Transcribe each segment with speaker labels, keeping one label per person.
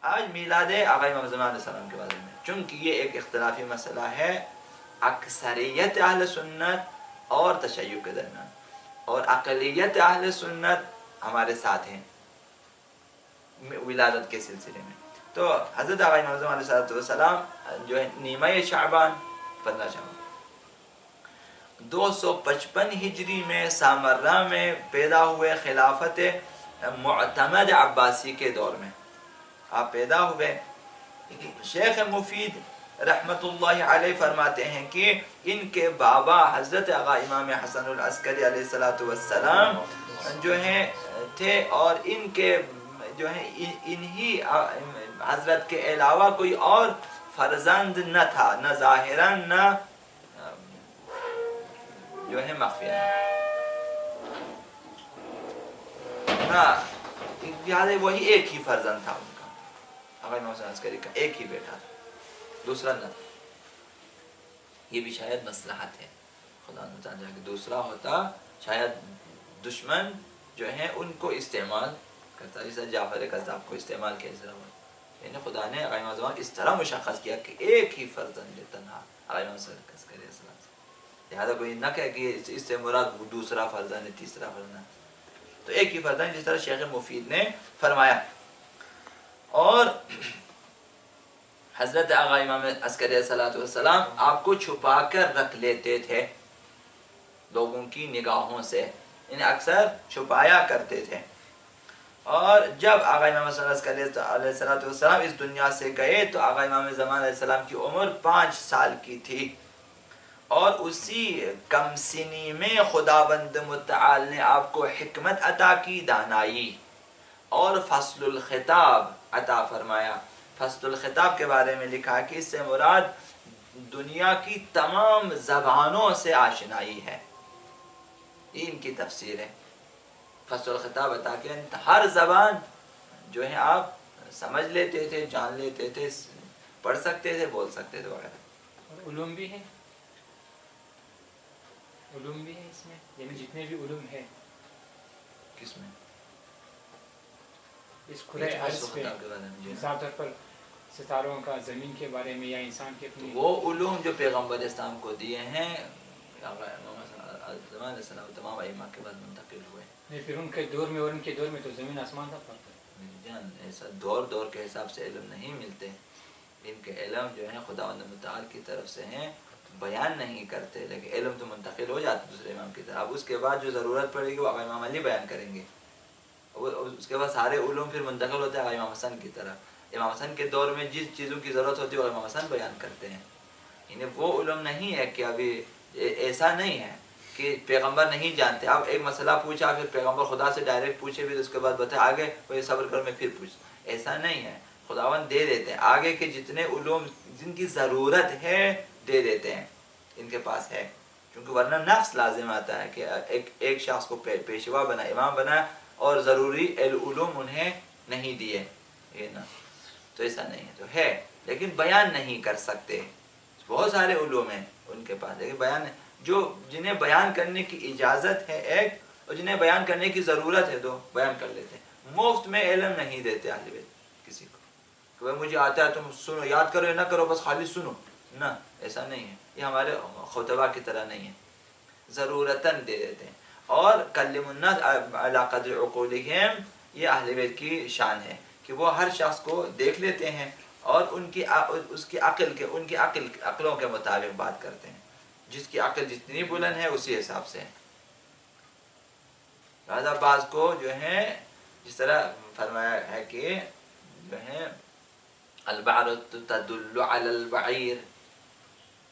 Speaker 1: آج میلاد آقا امام زمان علیہ السلام کے بارے میں، چونکہ یہ ایک اختلافی مسئلہ ہے اکثریت اہل سنت اور تشیع کے درمیان، اور اقلیت اہل سنت ہمارے ساتھ ہیں ولادت کے سلسلے میں. تو حضرت آقا امام زمان علیہ السلام جو ہے نیمہ شعبان 15 شعبان 255 ہجری میں سامرہ میں پیدا ہوئے، خلافت معتمد عباسی کے دور میں آپ پیدا ہوئے. شیخ مفید رحمت اللہ علیہ فرماتے ہیں کہ ان کے بابا حضرت آقا امام حسن العسکری علیہ السلام جو ہیں تھے، اور ان کے جو ہیں انہی حضرت کے علاوہ کوئی اور فرزند نہ تھا، نہ ظاہراً نہ جو ہے مخفیہ نہ، لہٰذا وہی ایک ہی فرزند تھا ان کا، آقا امام حسن عسکری کا ایک ہی بیٹا تھا، دوسرا نہ تھا. یہ بھی شاید مصلحت ہے، خدا نہ چاہتا کہ دوسرا ہوتا شاید دشمن جو ہیں ان کو استعمال کرتا، جیسا جعفر کذاب کو استعمال کیا اس طرح ہوا. یعنی خدا نے آقا امام زمان اس طرح مشخص کیا کہ ایک ہی فرزند تنہا آقا امام عسکری السلام سے، لہٰذا کوئی نہ کہے کہ اس سے مراد دوسرا فرزند ہے، تیسرا فرزند ہے، تو ایک ہی فرزند جس طرح شیخ مفید نے فرمایا. اور حضرت آقا امام عسکری علیہ السلام آپ کو چھپا کر رکھ لیتے تھے لوگوں کی نگاہوں سے، انہیں اکثر چھپایا کرتے تھے. اور جب آقا امام صلی اللہ علیہ السلام اس دنیا سے گئے تو آقا امام زمان علیہ السلام کی عمر 5 سال کی تھی، اور اسی کم سنی میں خداوند متعال نے آپ کو حکمت عطا کی، دانائی اور فصل الخطاب عطا فرمایا. فصل الخطاب کے بارے میں لکھا کہ اس سے مراد دنیا کی تمام زبانوں سے آشنائی ہے، یہ ان کی تفسیر ہے. فصل الخطاب عطا کہ ہر زبان جو ہے آپ سمجھ لیتے تھے، جان لیتے تھے، پڑھ سکتے تھے، بول سکتے تھے وغیرہ.
Speaker 2: اور علوم بھی ہے، علوم بھی ہے اس میں، یعنی جتنے بھی علوم ہیں
Speaker 1: کس میں؟
Speaker 2: اس کھلے عرض پہ، مثال طور پر ستاروں کا، زمین کے بارے میں، یا انسان کے اپنی
Speaker 1: وہ علوم جو پیغمبر اسلام کو دیے ہیں زمان علیہ السلام تمام ائمہ کے بعد منتقل ہوئے.
Speaker 2: نہیں، پھر ان کے دور میں اور ان کے دور میں تو زمین آسمان کا فرق ہے.
Speaker 1: میری جان ایسا دور کے حساب سے علم نہیں ملتے، ان کے علم جو ہیں خداوند متعال کی طرف سے ہیں، بیان نہیں کرتے، لیکن علم تو منتقل ہو جاتا دوسرے امام کی طرف. اب اس کے بعد جو ضرورت پڑے گی وہ آقا امام علی بیان کریں گے، اس کے بعد سارے علوم پھر منتقل ہوتے ہیں آقا امام حسن کی طرف. امام حسن کے دور میں جس چیزوں کی ضرورت ہوتی ہے وہ امام حسن بیان کرتے ہیں. انہیں وہ علم نہیں ہے کہ ابھی ایسا نہیں ہے کہ پیغمبر نہیں جانتے، اب ایک مسئلہ پوچھا پھر پیغمبر خدا سے ڈائریکٹ پوچھے پھر اس کے بعد بتائے آگے وہ صبر کر میں پھر پوچھ، ایسا نہیں ہے. خداوند دے دیتے ہیں آگے کے جتنے علوم جن کی ضرورت ہے دے دیتے ہیں، ان کے پاس ہے، کیونکہ ورنہ نقص لازم آتا ہے کہ ایک شخص کو پیشوا بنا، امام بنا، اور ضروری علوم انہیں نہیں دیے، یہ نا تو ایسا نہیں ہے. تو ہے لیکن بیان نہیں کر سکتے. بہت سارے علوم ہیں ان کے پاس لیکن بیان جو جنہیں بیان کرنے کی اجازت ہے ایک، اور جنہیں بیان کرنے کی ضرورت ہے دو، بیان کر لیتے ہیں. مفت میں علم نہیں دیتے اہل بیت کسی کو کہ بھائی مجھے آتا ہے تم سنو، یاد کرو یا نہ کرو بس خالی سنو، نہ ایسا نہیں ہے. یہ ہمارے خطبہ کی طرح نہیں ہے، ضرورتاً دے دیتے ہیں. اور کلم الناس علی قدر عقولہم، یہ اہل بیت کی شان ہے کہ وہ ہر شخص کو دیکھ لیتے ہیں اور ان کی عقلوں کے مطابق بات کرتے ہیں، جس کی عقل جتنی بلند ہے اسی حساب سے. لہذا بعض کو جو ہے جس طرح فرمایا ہے کہ جو ہے البعرۃ تدل علی البعیر،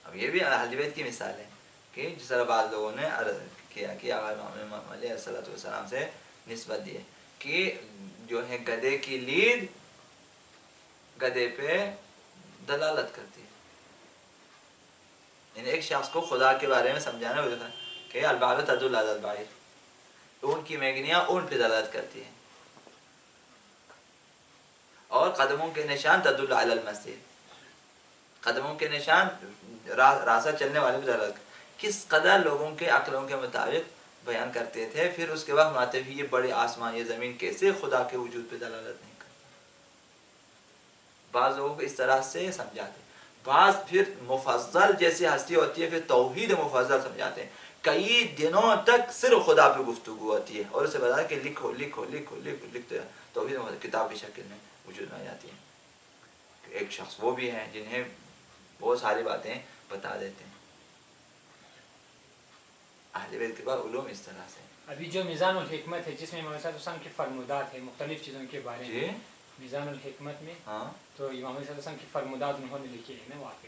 Speaker 1: اب یہ بھی اہل بیت کی مثال ہے کہ جس طرح بعض لوگوں نے عرض کیا کہ آقا امام علیہ السلام سے نسبت دی ہے کہ جو ہے گدھے کی لید گدھے پہ دلالت کرتی ہے. یعنی ایک شخص کو خدا کے بارے میں سمجھانا ہو جاتا ہے کہ البعرۃ تدل علی البعیر، اونٹ کی مینگنیاں اونٹ پہ دلالت کرتی ہیں، اور قدموں کے نشان تدل علی المسجد، قدموں کے نشان راستہ چلنے والے پہ دلالت. کس قدر لوگوں کے عقلوں کے مطابق بیان کرتے تھے. پھر اس کے بعد فرماتے ہیں یہ بڑے آسمان یہ زمین کیسے خدا کے وجود پہ دلالت نہیں کرتے. بعض لوگوں کو اس طرح سے سمجھاتے ہیں، بعض پھر مفضل جیسی ہستی ہوتی ہے پھر توحید مفضل سمجھاتے ہیں، کئی دنوں تک صرف خدا پہ گفتگو ہوتی ہے اور اسے بتایا کہ لکھو لکھو لکھو لکھو لکھتے ہیں، توحید کتاب کی شکل میں وجود میں آ جاتی ہے۔ ایک شخص وہ بھی ہیں جنہیں بہت ساری باتیں بتا دیتے ہیں۔ اہل بیت کے بعد علوم اس طرح سے
Speaker 2: ابھی جو میزان الحکمت ہے جس میں امام صلی اللہ علیہ وسلم کے فرمودات ہیں مختلف چیزوں کے بارے میں، میزان الحکمت میں تو امام صلی اللہ علیہ وسلم کی فرمودات انہوں نے لکھی ہے نا وہاں پہ،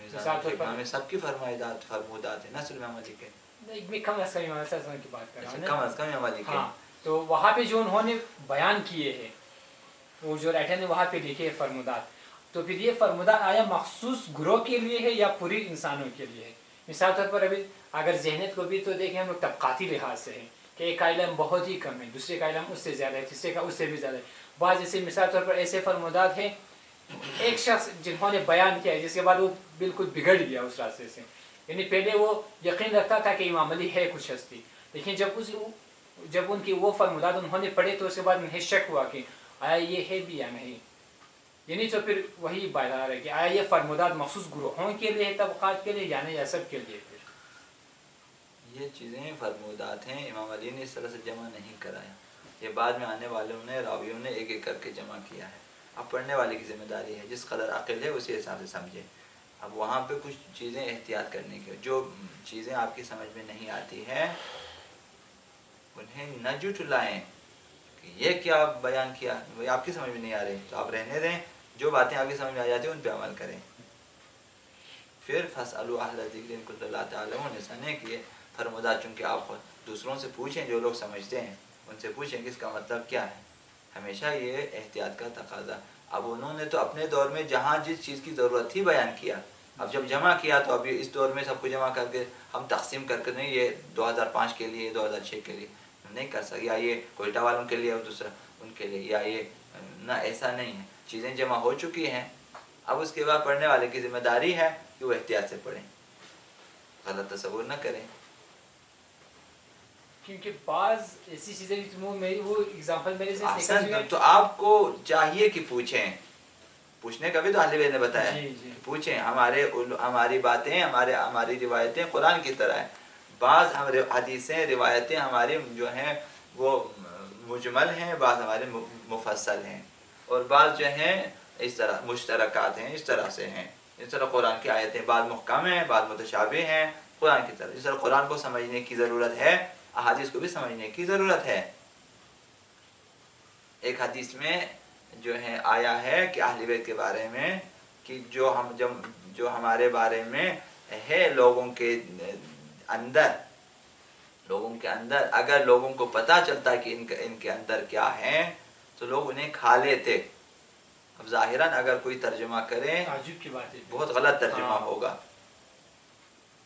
Speaker 1: میزان الحکمت میں سب کی فرمودات ہیں، نہ صرف امام علی کے،
Speaker 2: میں کم از کم امام صلی اللہ علیہ وسلم کی بات کر رہا ہوں،
Speaker 1: کم از کم امام علی کے،
Speaker 2: ہاں تو وہاں پہ جو انہوں نے بیان کیے ہیں وہ جو رائٹر نے وہاں پہ لکھے ہیں فرمودات، تو پھر یہ فرمودات آیا مخصوص گروہ کے لیے ہے یا پوری انسانوں کے لیے ہے؟ مثال طور پر ابھی اگر ذہنیت کو بھی تو دیکھیں ہم لوگ طبقاتی لحاظ سے ہیں کہ ایک کا علم بہت ہی کم ہے، دوسرے کا علم اس سے زیادہ ہے، تیسرے کا اس سے بھی زیادہ ہے، بعض ایسے مثال طور پر ایسے فرمودات ہیں ایک شخص جنہوں نے بیان کیا ہے جس کے بعد وہ بالکل بگڑ گیا اس راستے سے، یعنی پہلے وہ یقین رکھتا تھا کہ امام علی ہے کچھ ہستی، لیکن جب ان کی وہ فرمودات انہوں نے پڑھے تو اس کے بعد انہیں شک ہوا کہ آیا یہ ہے بھی یا نہیں، یعنی تو پھر وہی بات آ رہا ہے کہ آیا یہ فرمودات مخصوص گروہوں کے لیے طبقات کے لیے یا نہیں یا سب کے لیے؟ پھر
Speaker 1: یہ چیزیں فرمودات ہیں، امام علی نے اس طرح سے جمع نہیں کرایا، یہ بعد میں آنے والوں نے راویوں نے ایک ایک کر کے جمع کیا ہے۔ اب پڑھنے والے کی ذمہ داری ہے، جس قدر عقل ہے اسی حساب سے سمجھے۔ اب وہاں پہ کچھ چیزیں احتیاط کرنے کی، جو چیزیں آپ کی سمجھ میں نہیں آتی ہے انہیں نہ جھٹلائیں کہ یہ کیا بیان کیا، وہ آپ کی سمجھ میں نہیں آ رہی تو آپ رہنے دیں، جو باتیں آپ کی سمجھ میں آ جاتی ہیں ان پہ عمل کریں۔ پھر فَاسْأَلُوا أَهْلَ الذِّكْرِ إِن كُنتُمْ لَا تَعْلَمُونَ، ایسا نہیں کہ فرمودات چونکہ آپ دوسروں سے پوچھیں، جو لوگ سمجھتے ہیں ان سے پوچھیں کہ اس کا مطلب کیا ہے، ہمیشہ یہ احتیاط کا تقاضا۔ اب انہوں نے تو اپنے دور میں جہاں جس چیز کی ضرورت تھی بیان کیا، اب جب جمع کیا تو ابھی اس دور میں سب کو جمع کر کے ہم تقسیم کر کے نہیں یہ 2005 کے لیے 2006 کے لیے نہیں کر سکتے، یا یہ کوئٹہ والوں کے لیے اور دوسرا ان کے لیے، یا یہ نہ، ایسا نہیں ہے، چیزیں جمع ہو چکی ہیں۔ اب اس کے بعد پڑھنے والے کی ذمہ داری ہے کہ وہ احتیاط سے پڑھیں، غلط تصور نہ کریں،
Speaker 2: کیونکہ بعض ایسی چیزیں وہ ایگزامپل میرے سے
Speaker 1: احسن تو آپ کو چاہیے کہ پوچھیں، پوچھنے کا بھی تو اہل بیت نے بتایا ہے، پوچھیں، ہماری باتیں ہماری روایتیں قرآن کی طرح ہیں، بعض حدیثیں روایتیں ہماری جو ہیں وہ مجمل ہیں، بعض ہمارے مفصل ہیں، اور بعض جو ہیں اس طرح مشترکات ہیں، اس طرح سے ہیں، اس طرح قرآن کی آیتیں بعض محکم ہیں بعض متشابہ ہیں قرآن کی طرح، اس طرح قرآن کو سمجھنے کی ضرورت ہے، احادیث کو بھی سمجھنے کی ضرورت ہے۔ ایک حدیث میں جو ہے آیا ہے کہ اہل بیت کے بارے میں کہ جو ہمارے بارے میں ہے لوگوں کے اندر اگر لوگوں کو پتہ چلتا کہ ان کے اندر کیا ہے تو لوگ انہیں کھا لیتے۔ اب ظاہراً اگر کوئی ترجمہ کرے
Speaker 2: تعجب کی بات ہے، بہت
Speaker 1: غلط ترجمہ ہوگا،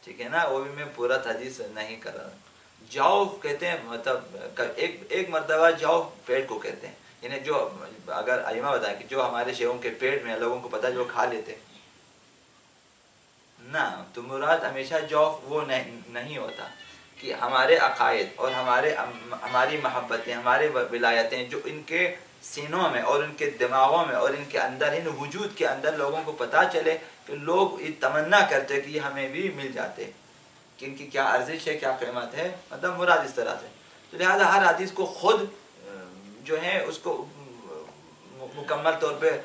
Speaker 1: ٹھیک ہے نا، وہ بھی میں پورا حدیث نہیں کر رہا۔ جاؤ کہتے ہیں، مطلب ایک مرتبہ جاؤ پیٹ کو کہتے ہیں، یعنی جو اگر ائمہ بتائیں کہ جو ہمارے شیخوں کے پیٹ میں لوگوں کو پتہ جو کھا لیتے، نہ تو مراد ہمیشہ جوف وہ نہیں ہوتا کہ ہمارے عقائد اور ہماری محبتیں، ہمارے ولایتیں جو ان کے سینوں میں اور ان کے دماغوں میں اور ان کے اندر، ان وجود کے اندر لوگوں کو پتہ چلے کہ لوگ یہ تمنا کرتے کہ یہ ہمیں بھی مل جاتے، کہ ان کی کیا ارزش ہے، کیا قیمت ہے، مطلب مراد اس طرح سے۔ تو لہٰذا ہر حدیث کو خود جو ہے اس کو مکمل طور پہ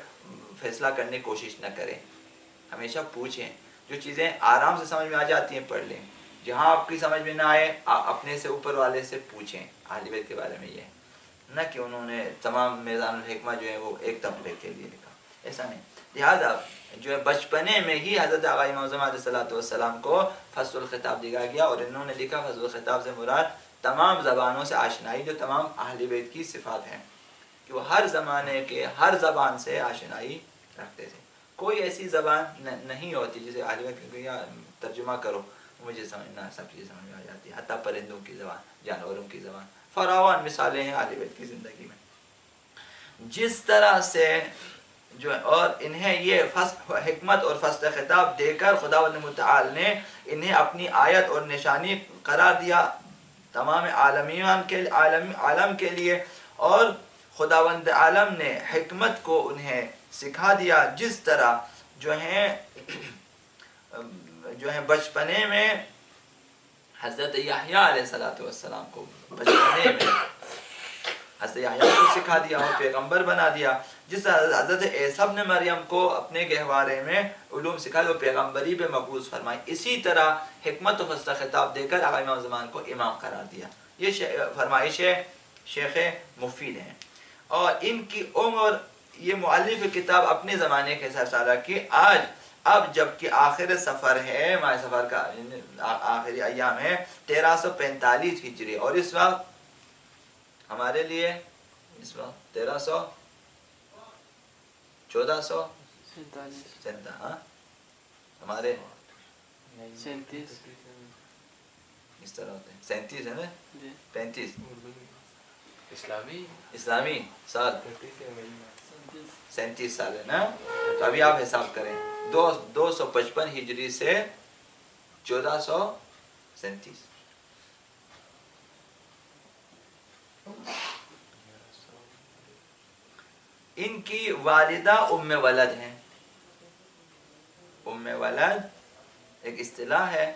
Speaker 1: فیصلہ کرنے کی کوشش نہ کریں، ہمیشہ پوچھیں، جو چیزیں آرام سے سمجھ میں آ جاتی ہیں پڑھ لیں، جہاں آپ کی سمجھ میں نہ آئے اپنے سے اوپر والے سے پوچھیں۔ اہل بیت کے بارے میں یہ ہے نہ کہ انہوں نے تمام میزان الحکمہ جو ہے وہ ایک طبقے کے لیے لکھا، ایسا نہیں۔ لہٰذا جو ہے بچپنے میں ہی حضرت آقا امام اعظم علیہ السلام کو فصل الخطاب دیا گیا، اور انہوں نے لکھا فصل الخطاب سے مراد تمام زبانوں سے آشنائی، جو تمام اہل بیت کی صفات ہیں کہ وہ ہر زمانے کے ہر زبان سے آشنائی رکھتے تھے۔ کوئی ایسی زبان نہیں ہوتی جسے اہل بیت کہ ترجمہ کرو مجھے سمجھنا، سب چیزیں سمجھ میں آ جاتی ہیں، حتیٰ پرندوں کی زبان، جانوروں کی زبان، فراوان مثالیں ہیں اہل بیت کی زندگی میں۔ جس طرح سے جو اور انہیں یہ حکمت اور فصل خطاب دے کر خداوند متعال نے انہیں اپنی آیت اور نشانی قرار دیا تمام عالم کے لیے، اور خداوند عالم نے حکمت کو انہیں سکھا دیا جس طرح جو ہے بچپنے میں حضرت یحییٰ علیہ السلام کو بچپنے میں حضرت یحییٰ کو سکھا دیا اور پیغمبر بنا دیا، جس طرح حضرت عیسیٰ ابن مریم کو اپنے گہوارے میں علوم سکھائے اور پیغمبری پہ مبعوث فرمائی، اسی طرح حکمت و فصل خطاب دے کر آقا امام زمان کو امام قرار دیا۔ یہ فرمائش شیخ مفید ہیں، اور ان کی عمر یہ مؤلف کتاب اپنے زمانے کے حساب سے کی اب جب کہ آخر سفر ہے، ماہ سفر کا آخری ایام ہے 1345 ہجری، اور اس وقت ہمارے لیے اس وقت 1400 ہاں ہمارے
Speaker 3: 37
Speaker 1: اس طرح ہوتے ہیں 37 ہے نا 35 اسلامی سال 37 سال ہے نا، تو ابھی آپ حساب کریں 255 ہجری سے 1437 ان کی والدہ ام ولد ہیں۔ ام ولد ایک اصطلاح ہے،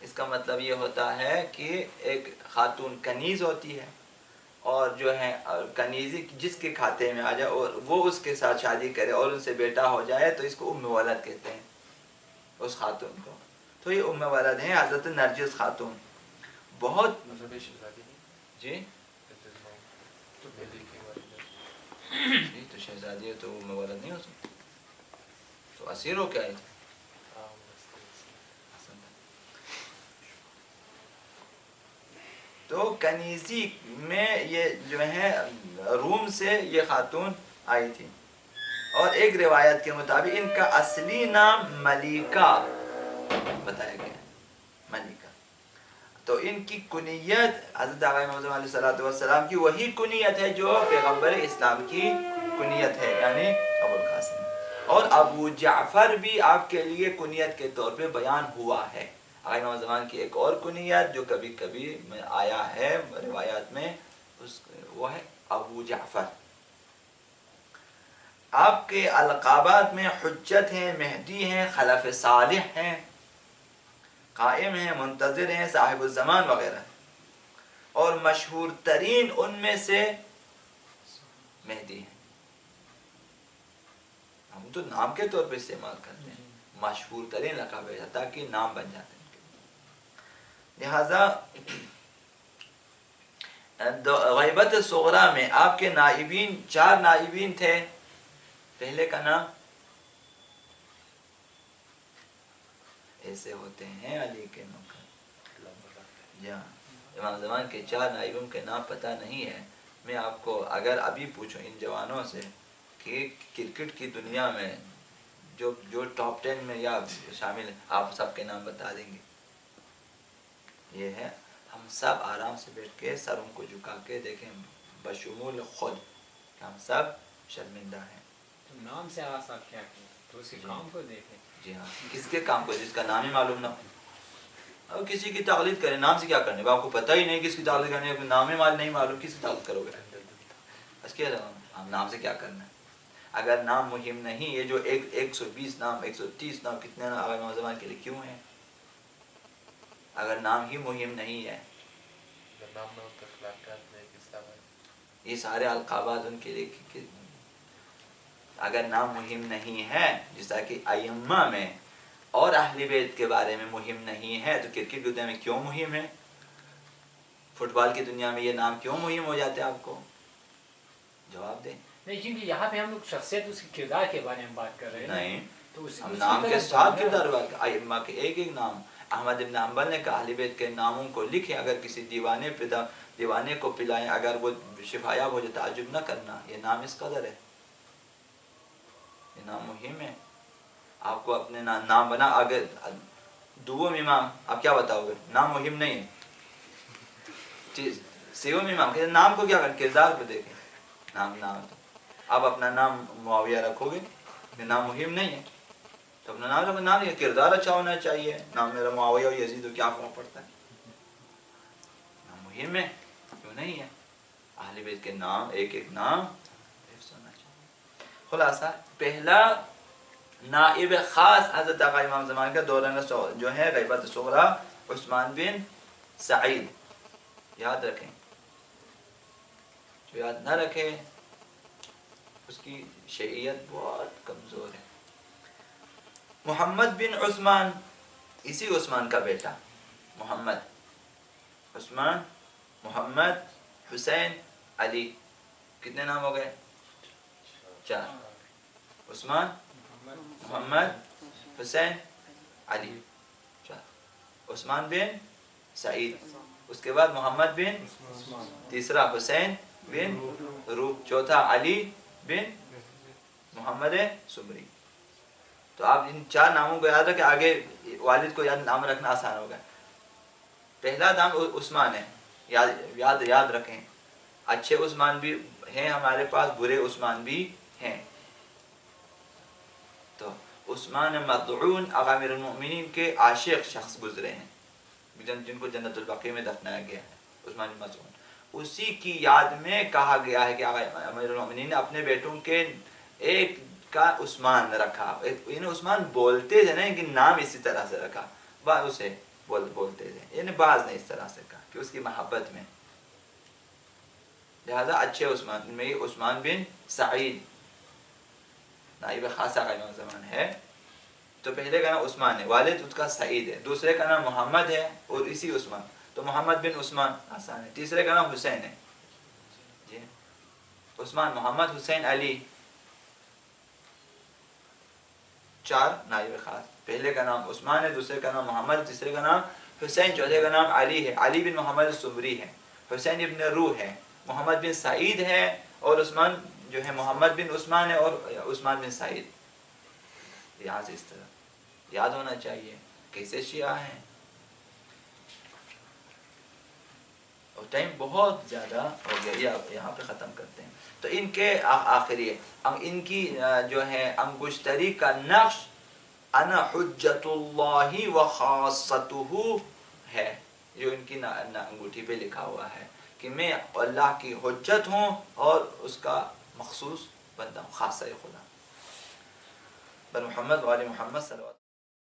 Speaker 1: اس کا مطلب یہ ہوتا ہے کہ ایک خاتون کنیز ہوتی ہے، اور جو ہے کنیزی جس کے کھاتے میں آ جائے اور وہ اس کے ساتھ شادی کرے اور ان سے بیٹا ہو جائے تو اس کو ام ولد کہتے ہیں اس خاتون کو۔ تو یہ ام ولد ہیں حضرت نرجس خاتون، بہت جی تو شہزادی ہے تو ام ولد نہیں ہو سکتی، تو اسیر ہو کیا ہے؟ تو کنیزی میں یہ جو ہے روم سے یہ خاتون آئی تھی، اور ایک روایت کے مطابق ان کا اصلی نام ملیکہ بتایا گیا، ملیکہ۔ تو ان کی کنیت حضرت آقا محمد علیہ السلام کی وہی کنیت ہے جو پیغمبر اسلام کی کنیت ہے، یعنی ابو القاسم، اور ابو جعفر بھی آپ کے لیے کنیت کے طور پہ بیان ہوا ہے۔ آقا امام زمان کی ایک اور کنیت جو کبھی کبھی آیا ہے روایات میں وہ ہے ابو جعفر۔ آپ کے القابات میں حجت ہیں، مہدی ہیں، خلف صالح ہیں، قائم ہیں، منتظر ہیں، صاحب الزمان وغیرہ، اور مشہور ترین ان میں سے مہدی ہیں۔ ہم تو نام کے طور پہ استعمال کرتے ہیں، مشہور ترین لقب ہے تاکہ نام بن جاتے ہیں۔ لہذا غیبت صغریٰ میں آپ کے نائبین 4 نائبین تھے۔ پہلے کا نام ایسے ہوتے ہیں علی کے نوکر، یا امام زمان کے 4 نائبوں کے نام پتہ نہیں ہے۔ میں آپ کو اگر ابھی پوچھوں ان جوانوں سے کہ کرکٹ کی دنیا میں جو ٹاپ 10 میں یا شامل ہیں، آپ سب کے نام بتا دیں گے۔ یہ ہے ہم سب آرام سے بیٹھ کے سروں کو جھکا کے دیکھیں بشمول خود کہ ہم سب شرمندہ ہیں۔
Speaker 2: تو نام سے آس آپ کیا کریں، تو اس کے کام کو دیکھیں۔
Speaker 1: جی ہاں، کس کے کام کو، جس کا نام ہی معلوم نہ ہو، اور کسی کی تقلید کریں، نام سے کیا کرنے، آپ کو پتہ ہی نہیں کس کی تقلید کرنے، نام ہی نہیں معلوم، کس کی تقلید کرو گے؟ اس کے ہم نام سے کیا کرنا ہے؟ اگر نام مہم نہیں، یہ جو 120 نام 130 نام کتنے آقا امام زمان کے لیے کیوں ہیں؟ اگر نام ہی مہم نہیں ہے، یہ سارے القابات ان کے لیے اگر نام مہم نہیں ہے، جس طرح کہ ائمہ میں اور اہل بیت کے بارے میں مہم نہیں ہے، تو کرکٹ کی دنیا میں کیوں مہم ہے؟ فٹ بال کی دنیا میں یہ نام کیوں مہم ہو جاتے ہیں؟ آپ کو جواب دیں۔
Speaker 2: نہیں، کیونکہ یہاں پہ ہم لوگ شخصیت اس کے کردار کے بارے میں بات کر رہے ہیں۔
Speaker 1: نہیں،
Speaker 2: تو
Speaker 1: ہم نام کے ساتھ کردار بات، ائمہ کے ایک ایک نام۔ احمد ابن حنبل نے کہا اہل بیت کے ناموں کو لکھیں، اگر کسی دیوانے کو پلائیں، اگر وہ شفایاب ہو جائے تعجب نہ کرنا، یہ نام اس قدر ہے، یہ نام مہم ہے۔ آپ کو اپنے نام بنا، اگر دوم امام آپ کیا بتاؤ گے؟ نام مہم نہیں ہے۔ سیوم امام کہتے نام کو کیا کریں، کردار کو دیکھیں، نام آپ اپنا نام معاویہ رکھو گے، یہ نام مہم نہیں ہے، تو اپنا نام رکھو، نام یہ کردار اچھا ہونا چاہیے، نام میرا معاویہ و یزید کیا فرق پڑتا ہے؟ نام مہم ہے، کیوں نہیں ہے؟ اہل بیت کے نام ایک ایک نام حفظ ہونا چاہیے۔ خلاصہ پہلا نائب خاص حضرت آقا امام زمان کا دوران جو ہے غیبت صغریٰ عثمان بن سعید، یاد رکھیں، جو یاد نہ رکھے اس کی شیعیت بہت کمزور ہے۔ محمد بن عثمان، اسی عثمان کا بیٹا محمد، عثمان، محمد، حسین، علی، کتنے نام ہو گئے؟ 4، عثمان، محمد، حسین، علی، 4۔ عثمان بن سعید، اس کے بعد محمد بن، تیسرا حسین بن روح، چوتھا علی بن محمد سمری۔ تو آپ ان 4 ناموں کو یاد رکھیں، آگے والد کو نام رکھنا آسان ہوگا۔ پہلا نام عثمان ہے، یاد رکھیں، اچھے عثمان بھی ہیں ہمارے پاس، برے عثمان بھی ہیں۔ تو عثمان مطعون آقا امیر المؤمنین کے عاشق شخص گزرے ہیں، جن کو جنت البقیع میں دفنایا گیا ہے، عثمان بن مطعون۔ اسی کی یاد میں کہا گیا ہے کہ آقا امیر المؤمنین نے اپنے بیٹوں کے ایک کا عثمان رکھا۔ انہیں عثمان بولتے تھے نا، کہ نام اسی طرح سے رکھا، بعض اسے بولتے تھے، یعنی بعض نے اس طرح سے کہا کہ اس کی محبت میں، لہذا اچھے عثمان میں یہ عثمان بن سعید نائب خاص آقا امام زمان ہے۔ تو پہلے کا نام عثمان ہے، والد اس کا سعید ہے، دوسرے کا نام محمد ہے اور اسی عثمان، تو محمد بن عثمان آسان ہے، تیسرے کا نام حسین ہے، جی عثمان، محمد، حسین، علی، 4 نائب خاص۔ پہلے کا نام عثمان ہے، دوسرے کا نام محمد، تیسرے کا نام حسین، چوتھے کا نام علی ہے، علی بن محمد سمری ہے، حسین ابن روح ہے، محمد بن سعید ہے، اور عثمان جو ہے محمد بن عثمان ہے، اور عثمان بن سعید۔ یہاں سے اس طرح یاد ہونا چاہیے کیسے شیعہ ہیں۔ اور ٹائم بہت زیادہ ہو گیا، یہاں پہ ختم کرتے ہیں۔ تو ان کے آخری ان کی جو ہے انگشتری کا نقش انا حجت اللہ و خاصتہ ہے، جو ان کی انگوٹھی پہ لکھا ہوا ہے کہ میں اللہ کی حجت ہوں اور اس کا مخصوص بندہ ہوں، خاصہ خدا۔ بر محمد و آل محمد صلی اللہ علیہ وسلم۔